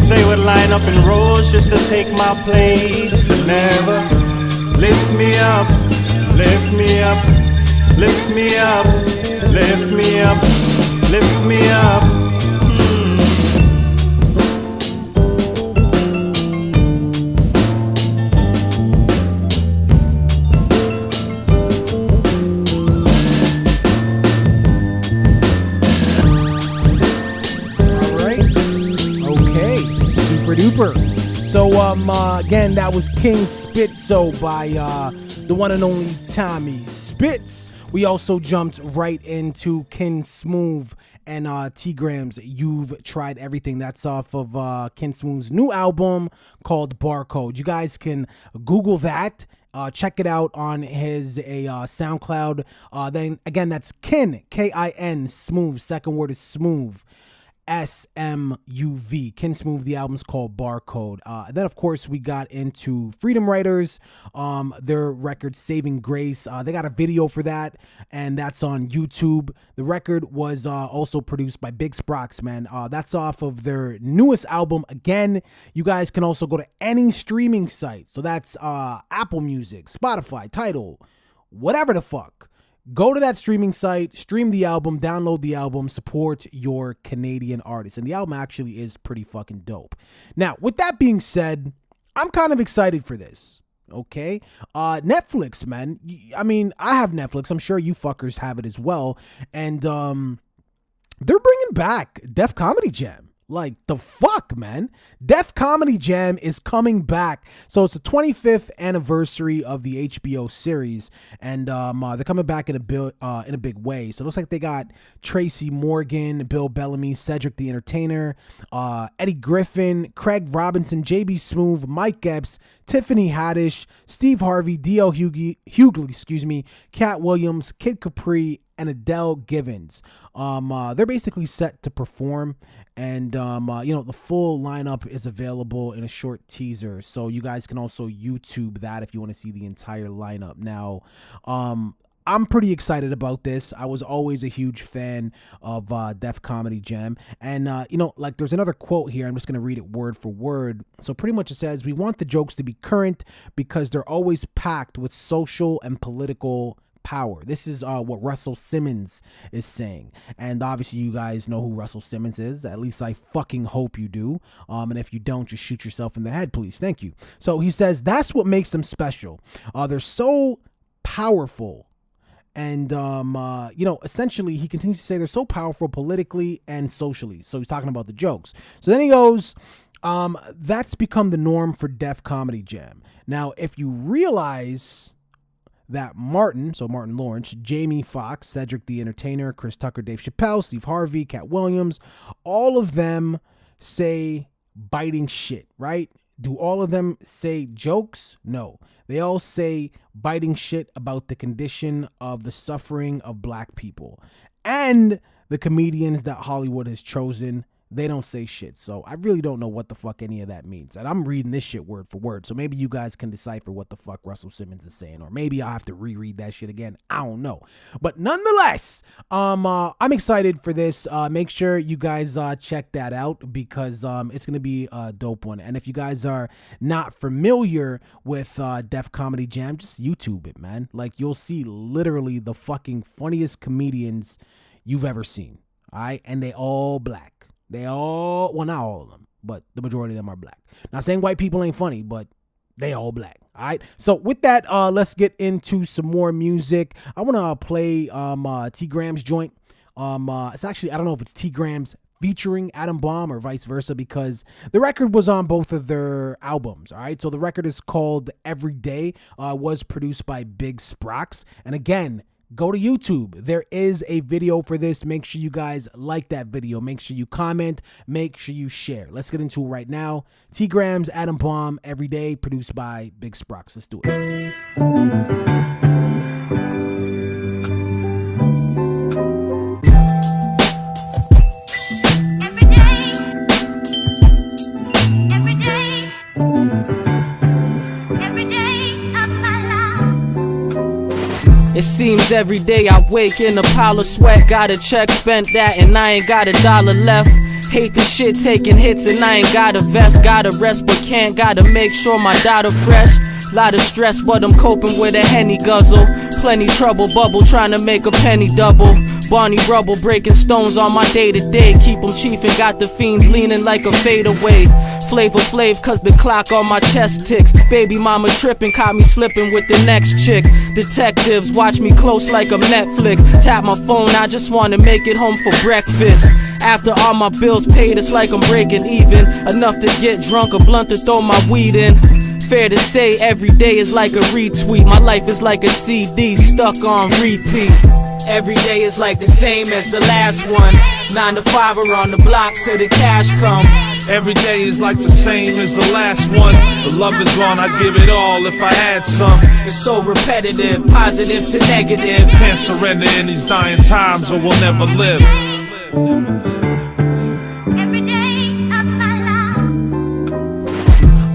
They would line up in rows just to take my place, but never lift me up, lift me up, lift me up, lift me up, lift me up. So again, that was King Spitzo by the one and only Tommy Spitz. We also jumped right into Ken Smooth and T-Grams. You've Tried Everything. That's off of Ken Smooth's new album called Barcode. You guys can Google that. Check it out on his SoundCloud. Then again, that's Ken, K-I-N, Smooth. Second word is Smooth. S-M-U-V. Ken Smooth, the album's called Barcode. Then, of course, we got into Freedom Writers, their record Saving Grace. They got a video for that, and that's on YouTube. The record was also produced by Big Sprox, man. That's off of their newest album. Again, you guys can also go to any streaming site. So that's Apple Music, Spotify, Tidal, whatever the fuck. Go to that streaming site, stream the album, download the album, support your Canadian artists. And the album actually is pretty fucking dope. Now, with that being said, I'm kind of excited for this. Okay? Netflix, man. I mean, I have Netflix. I'm sure you fuckers have it as well. And they're bringing back Def Comedy Jam. Like, the fuck, man? Def Comedy Jam is coming back. So it's the 25th anniversary of the HBO series, and they're coming back in a big way. So it looks like they got Tracy Morgan, Bill Bellamy, Cedric the Entertainer, Eddie Griffin, Craig Robinson, JB Smoove, Mike Epps, Tiffany Haddish, Steve Harvey, D.L. Hughley, Cat Williams, Kid Capri, and Adele Givens. They're basically set to perform, and the full lineup is available in a short teaser, so you guys can also YouTube that if you want to see the entire lineup. Now, I'm pretty excited about this. I was always a huge fan of Def Comedy Jam. And, there's another quote here. I'm just going to read it word for word. So pretty much it says, "We want the jokes to be current because they're always packed with social and political power." This is what Russell Simmons is saying. And obviously you guys know who Russell Simmons is. At least I fucking hope you do. And if you don't, just shoot yourself in the head, please. Thank you. So he says, that's what makes them special. They're so powerful. And, essentially he continues to say they're so powerful politically and socially. So he's talking about the jokes. So then he goes, that's become the norm for Def Comedy Jam. Now, if you realize that Martin Lawrence, Jamie Foxx, Cedric the Entertainer, Chris Tucker, Dave Chappelle, Steve Harvey, Cat Williams, all of them say biting shit, right? Do all of them say jokes? No. They all say biting shit about the condition of the suffering of black people. And the comedians that Hollywood has chosen, they don't say shit. So I really don't know what the fuck any of that means. And I'm reading this shit word for word. So maybe you guys can decipher what the fuck Russell Simmons is saying. Or maybe I'll have to reread that shit again. I don't know. But nonetheless, I'm excited for this. Make sure you guys check that out because it's going to be a dope one. And if you guys are not familiar with Def Comedy Jam, just YouTube it, man. Like, you'll see literally the fucking funniest comedians you've ever seen. All right? And they all black. They all, well, not all of them, but the majority of them are black. Not saying white people ain't funny, but they all black. All right. So with that, let's get into some more music. I want to play T-Grams joint. It's actually, I don't know if it's T-Grams featuring Adam Bomb or vice versa, because the record was on both of their albums. All right. So the record is called Every Day, was produced by Big Sprox. And again, go to YouTube. There is a video for this. Make sure you guys like that video. Make sure you comment. Make sure you share. Let's get into it right now. T-Grams, Adam Bomb, Every Day, produced by Big Sprox. Let's do it. It seems every day I wake in a pile of sweat. Got a check, spent that, and I ain't got $1 left. Hate the shit taking hits and I ain't got a vest. Gotta rest but can't, gotta make sure my data fresh. Lot of stress but I'm coping with a Henny guzzle. Plenty trouble bubble trying to make a penny double. Barney Rubble breaking stones on my day-to-day. Keep them chiefin', got the fiends leaning like a fadeaway. Flavor Flav cause the clock on my chest ticks. Baby mama trippin', caught me slippin' with the next chick. Detectives watch me close like I'm Netflix. Tap my phone, I just wanna make it home for breakfast. After all my bills paid, it's like I'm breaking even. Enough to get drunk, a blunt to throw my weed in. Fair to say, every day is like a retweet. My life is like a CD stuck on repeat. Every day is like the same as the last one. 9 to 5 or on the block till the cash come. Every day is like the same as the last one. The love is gone, I'd give it all if I had some. It's so repetitive, positive to negative. Can't surrender in these dying times or we'll never live.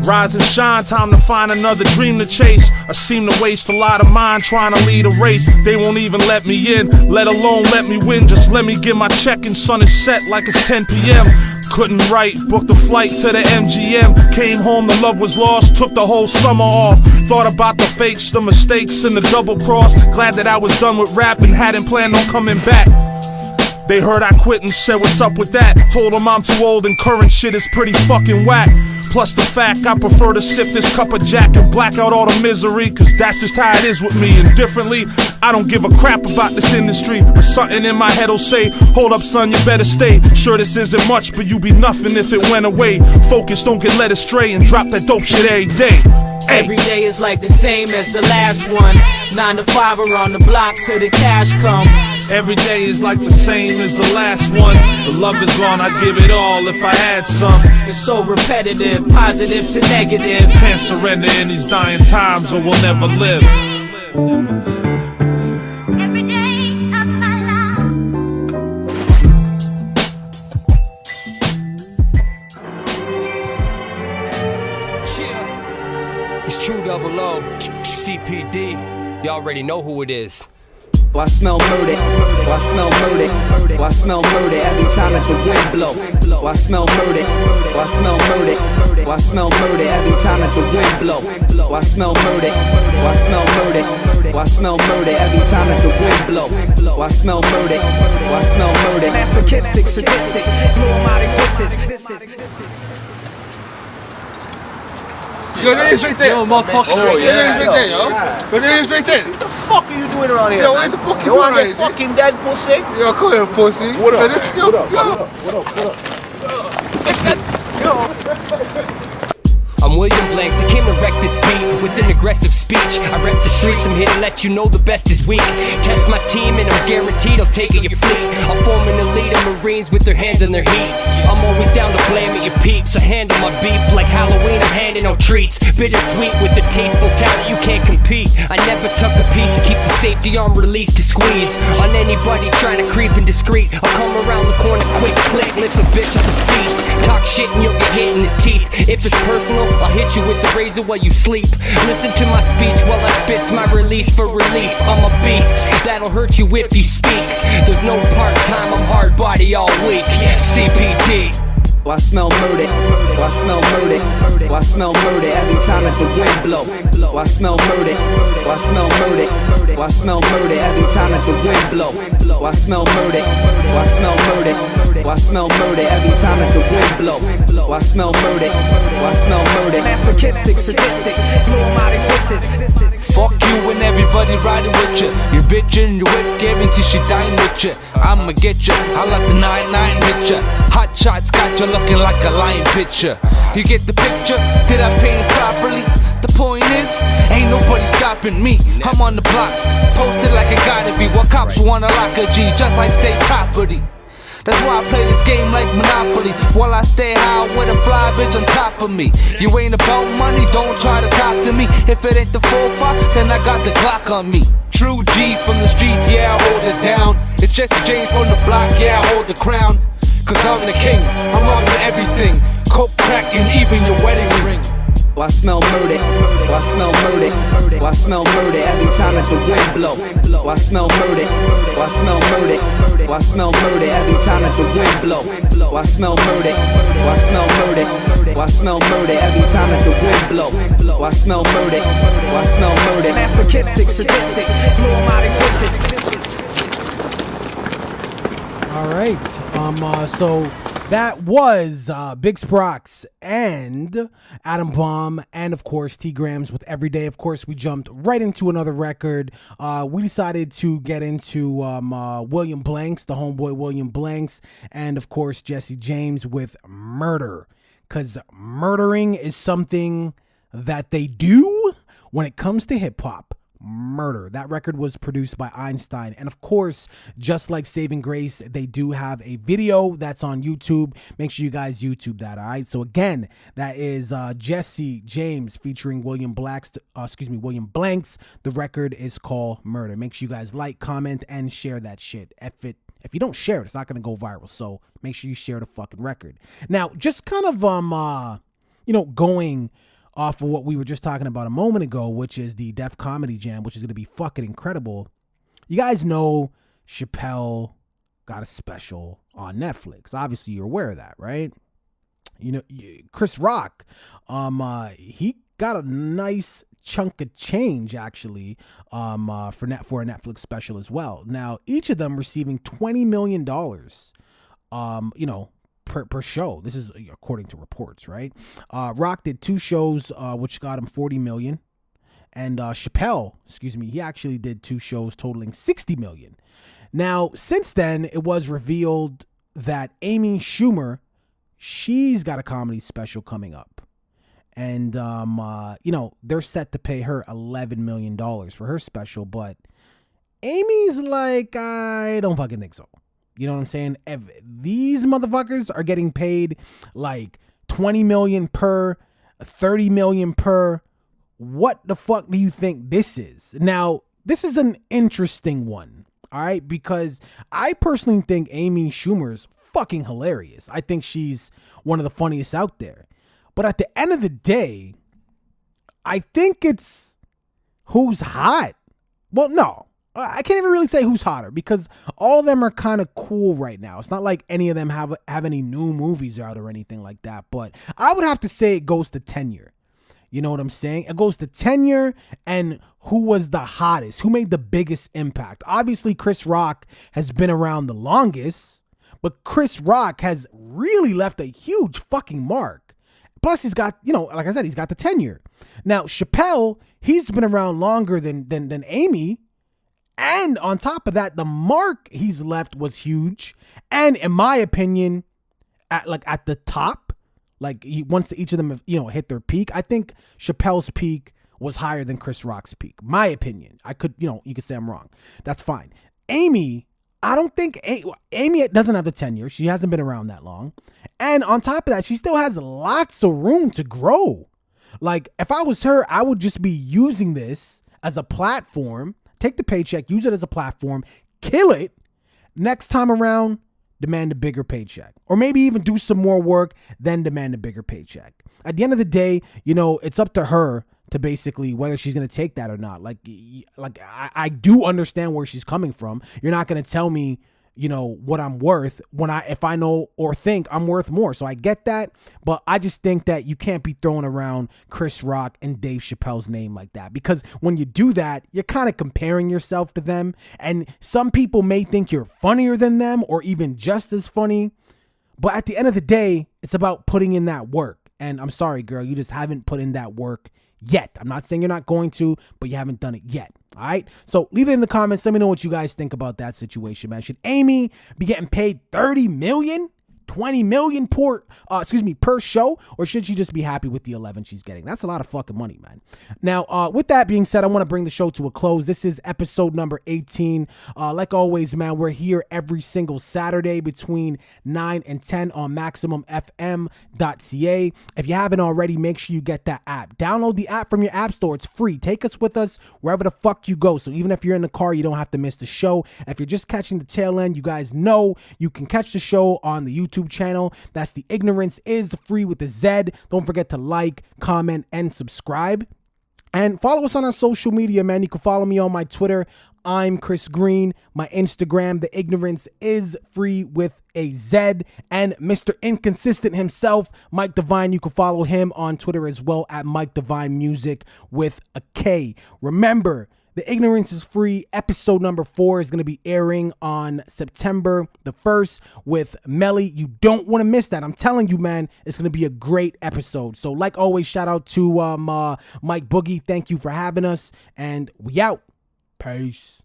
Rise and shine, time to find another dream to chase. I seem to waste a lot of mine trying to lead a race. They won't even let me in, let alone let me win. Just let me get my check and sun is set like it's 10 p.m. Couldn't write, booked a flight to the MGM. Came home, the love was lost, took the whole summer off. Thought about the fakes, the mistakes, and the double cross. Glad that I was done with rap and hadn't planned on coming back. They heard I quit and said what's up with that. Told them I'm too old and current shit is pretty fucking whack. Plus the fact I prefer to sip this cup of Jack and black out all the misery, cause that's just how it is with me. And differently, I don't give a crap about this industry, but something in my head'll say, hold up son, you better stay. Sure this isn't much, but you be nothing if it went away. Focus, don't get led astray and drop that dope shit every day. Every day is like the same as the last one. 9 to 5 or on the block till the cash come. Every day is like the same as the last one. The love is gone, I'd give it all if I had some. It's so repetitive, positive to negative. Can't surrender in these dying times or we'll never live. Every day of my life. It's True Double O, CPD. You already know who it is. Oh, I smell murder. Oh, I smell murder. Oh, I smell murder every time that the wind blow. Oh, I smell murder. Oh, I smell murder. Oh, I smell murder every time that the wind blow. Oh, I smell murder. Oh, I smell murder. Oh, I smell murder every time that the wind blow. Oh, I smell murder. Oh, I smell murder. Masochistic, sadistic, blow them out existence. Yo, there is right there. Yo, motherfucker. Oh, yeah. There is right there, yo. Yo, there is right there. What the fuck are you doing around here? Yo, what the fuck you want a fucking dead pussy? Yo, come here, pussy. What up? Yo, What up? I'm William Blanks, I came to wreck this beat with an aggressive speech. I rep the streets, I'm here to let you know the best is weak. Test my team and I'm guaranteed I'll take it your fleet. I'll form an elite of Marines with their hands in their heat. I'm always down to blame at your peeps. I handle my beef like Halloween, I'm handing out treats. Bittersweet with a tasteful talent, you can't compete. I never tuck a piece to keep the safety arm released to squeeze on anybody trying to creep indiscreet. I'll come around the corner quick, click, lift a bitch off his feet. Talk shit and you'll get hit in the teeth. If it's personal, I'll hit you with the razor while you sleep. Listen to my speech while I spit's my release for relief. I'm a beast, that'll hurt you if you speak. There's no part-time, I'm hard body all week. CPD. Oh, I smell murder. Oh, I smell murder. Oh, I smell murder every time that the wind blow. Oh, I smell murder. Oh, I smell murder. Oh, I smell murder every time that the wind blow. Oh, I smell murder. Oh, I smell murder. Oh, I smell murder every time that the wind blow. Oh, I smell murder. Oh, I smell murder. Masochistic, sadistic, blow them out existence. Fuck you and everybody riding with you. Your bitch in your whip, guarantee she dying with you. I'ma get you, I like the 9-9 hit ya. Hot shots got you looking like a lion picture. You get the picture? Did I paint it properly? The point is, ain't nobody stopping me. I'm on the block, posted like I gotta be. What cops wanna lock a G, just like state property. That's why I play this game like Monopoly, while I stay high with a fly bitch on top of me. You ain't about money, don't try to talk to me. If it ain't the 4-5, then I got the Glock on me. True G from the streets, yeah, I hold it down. It's Jesse James from the block, yeah, I hold the crown. Cause I'm the king, I'm on to everything. Coke, crack, and even your wedding ring. Oh, I smell murder. Oh, I smell murder. Oh, I smell murder every time that the wind blow. Oh, I smell murder. Oh, I smell murder. Oh, I smell murder every time that the wind blow. Oh, I smell murder. Oh, I smell murder. Oh, I smell murder every time that the wind blow. Oh, I smell murder. Oh, I smell murder. Masochistic, sadistic, blow 'em out existence. All right. So that was Big Sprox and Adam Bomb, and of course T Grams with Everyday. Of course, we jumped right into another record. We decided to get into William Blanks, the homeboy William Blanks, and of course Jesse James with Murder, because murdering is something that they do when it comes to hip hop. Murder. That record was produced by Einstein, and of course, just like Saving Grace, they do have a video that's on YouTube. Make sure you guys YouTube that. All right. So again, that is Jesse James featuring William Blanks. The record is called Murder. Make sure you guys like, comment, and share that shit. If you don't share it, it's not gonna go viral. So make sure you share the fucking record. Now, just kind of going off of what we were just talking about a moment ago, which is the Def Comedy Jam, which is going to be fucking incredible. You guys know Chappelle got a special on Netflix. Obviously, you're aware of that, right? You know, Chris Rock, he got a nice chunk of change, actually, for a Netflix special as well. Now, each of them receiving $20 million, per show. This is according to reports, right? Rock did 2 shows, which got him $40 million. And Chappelle, he actually did 2 shows totaling $60 million. Now, since then, it was revealed that Amy Schumer, she's got a comedy special coming up. And, they're set to pay her $11 million for her special. But Amy's like, I don't fucking think so. You know what I'm saying? If these motherfuckers are getting paid like $20 million per, $30 million per, what the fuck do you think this is? Now, this is an interesting one, all right? Because I personally think Amy Schumer's fucking hilarious. I think she's one of the funniest out there. But at the end of the day, I think it's who's hot. Well, no. I can't even really say who's hotter because all of them are kind of cool right now. It's not like any of them have any new movies out or anything like that. But I would have to say it goes to tenure. You know what I'm saying? It goes to tenure and who was the hottest, who made the biggest impact. Obviously, Chris Rock has been around the longest, but Chris Rock has really left a huge fucking mark. Plus, he's got, like I said, he's got the tenure. Now, Chappelle, he's been around longer than Amy. And on top of that, the mark he's left was huge. And in my opinion, at the top, once each of them have, hit their peak, I think Chappelle's peak was higher than Chris Rock's peak. My opinion. I could, you could say I'm wrong. That's fine. Amy, I don't think Amy doesn't have the tenure. She hasn't been around that long. And on top of that, she still has lots of room to grow. Like, if I was her, I would just be using this as a platform. Take the paycheck, use it as a platform, kill it. Next time around, demand a bigger paycheck. Or maybe even do some more work, then demand a bigger paycheck. At the end of the day, it's up to her to basically whether she's going to take that or not. I do understand where she's coming from. You're not going to tell me, what I'm worth if I know or think I'm worth more. So I get that, but I just think that you can't be throwing around Chris Rock and Dave Chappelle's name like that, because when you do that, you're kind of comparing yourself to them, and some people may think you're funnier than them or even just as funny, but at the end of the day, it's about putting in that work. And I'm sorry, girl, you just haven't put in that work yet. I'm not saying you're not going to, but you haven't done it yet. All right. So leave it in the comments. Let me know what you guys think about that situation, man. Should Amy be getting paid $30 million? $20 million per show, or should she just be happy with the 11 she's getting? That's a lot of fucking money, man. Now, with that being said, I want to bring the show to a close. This is episode number 18. Like always, man, we're here every single Saturday between 9 and 10 on MaximumFM.ca. If you haven't already, make sure you get that app. Download the app from your app store. It's free. Take us with us wherever the fuck you go. So even if you're in the car, you don't have to miss the show. If you're just catching the tail end, you guys know you can catch the show on the YouTube YouTube channel. That's The Ignorance Is Free with a Z. Don't forget to like, comment, and subscribe. And follow us on our social media, man. You can follow me on my Twitter. I'm Chris Green. My Instagram, The Ignorance Is Free with a Z. And Mr. Inconsistent himself, Mike Divine. You can follow him on Twitter as well at Mike Divine Music with a K. Remember, The Ignorance Is Free episode number 4 is going to be airing on September the 1st with Melly. You don't want to miss that. I'm telling you, man, it's going to be a great episode. So like always, shout out to Mike Boogie. Thank you for having us, and we out. Peace.